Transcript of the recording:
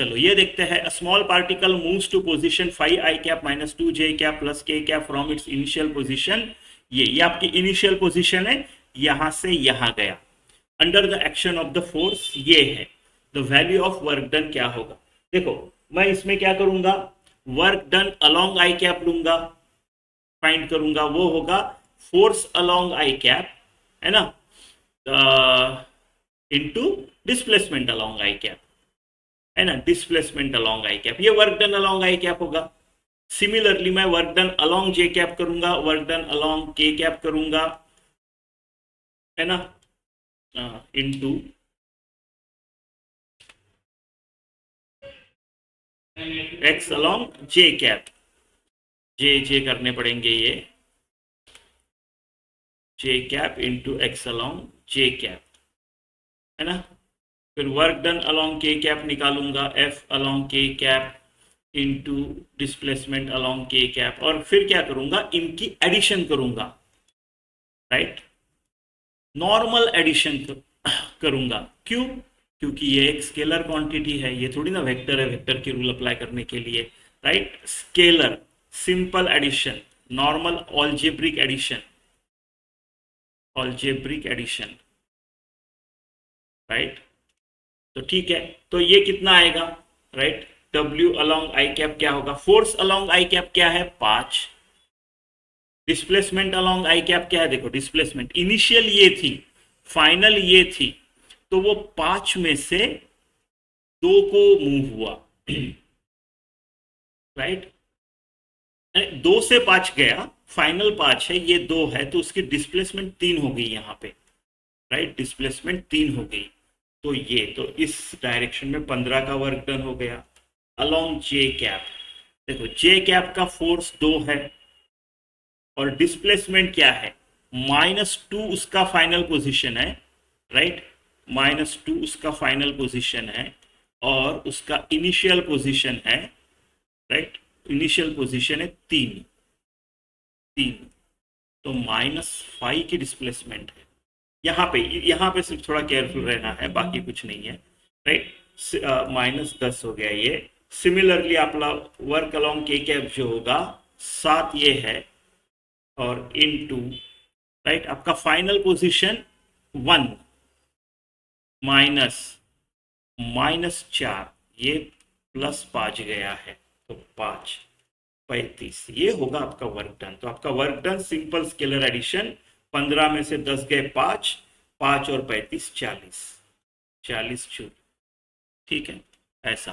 चलो ये देखते हैं। Small particle moves to position 5i cap minus 2j cap plus k cap from its initial position. ये आपकी इनिशियल पोजीशन है, यहां से यहां गया। Under the action of the force ये है। The value of work done क्या होगा? देखो मैं इसमें क्या करूंगा, work done along i cap लूंगा, फाइंड करूंगा, वो होगा फोर्स अलोंग आई कैप, है ना, into displacement along i cap, है ना, डिस्प्लेसमेंट अलोंग आई कैप, ये work done along i cap होगा। सिमिलरली मैं वर्क डन अलोंग जे कैप करूंगा, वर्क डन अलोंग के कैप करूंगा, है ना, इनटू एक्स अलोंग जे कैप। जे करने पड़ेंगे ये, जे कैप इंटू एक्स अलोंग जे कैप, है ना। फिर वर्क डन अलोंग के कैप निकालूंगा, एफ अलोंग के कैप इंटू डिस्प्लेसमेंट अलोंग के कैप, और फिर क्या करूंगा, इनकी एडिशन करूंगा, राइट, नॉर्मल एडिशन करूंगा। क्यों? क्योंकि ये एक स्केलर क्वांटिटी है, ये थोड़ी ना वेक्टर है, वेक्टर की रूल अप्लाई करने के लिए, right. Scalar simple addition, normal algebraic addition, algebraic addition, right. तो ठीक है, तो ये कितना आएगा, right. W along i cap क्या होगा, फोर्स अलोंग आई कैप क्या है 5, डिस्प्लेसमेंट अलोंग आई कैप क्या है, देखो डिस्प्लेसमेंट इनिशियल ये थी, फाइनल ये थी, तो वो 5 में से 2 को मूव हुआ, राइट। 2 से 5 गया, फाइनल 5 है, ये 2 है, तो उसकी डिस्प्लेसमेंट 3 हो गई यहाँ पे, राइट, डिस्प्लेसमेंट 3 हो गई। तो ये तो इस डायरेक्शन में 15 का वर्क डन हो गया अलोंग जे कैप। देखो जे कैप का फोर्स 2 है और डिस्प्लेसमेंट क्या है, -2 उसका फाइनल पोजीशन है, राइट, -2 उसका फाइनल पोजीशन है, और उसका इनिशियल पोजीशन है, राइट, इनिशियल पोजीशन है 3, तो -5 की डिस्प्लेसमेंट है। यहाँ पे सिर्फ थोड़ा केयरफुल रहना है, बाकी कुछ नहीं है, राइट। -10 हो गया ये। सिमिलरली आपका वर्क अलोंग के कैप जो होगा 7 ये है, और इनटू, राइट, आपका फाइनल पोजीशन 1 -4, ये +5 गया है, तो 5 35, ये होगा आपका वर्क डन। तो आपका work done simple scalar addition, 15 में से 10 गए 5, 5 और 35 40 40 जूल, ठीक है, ऐसा।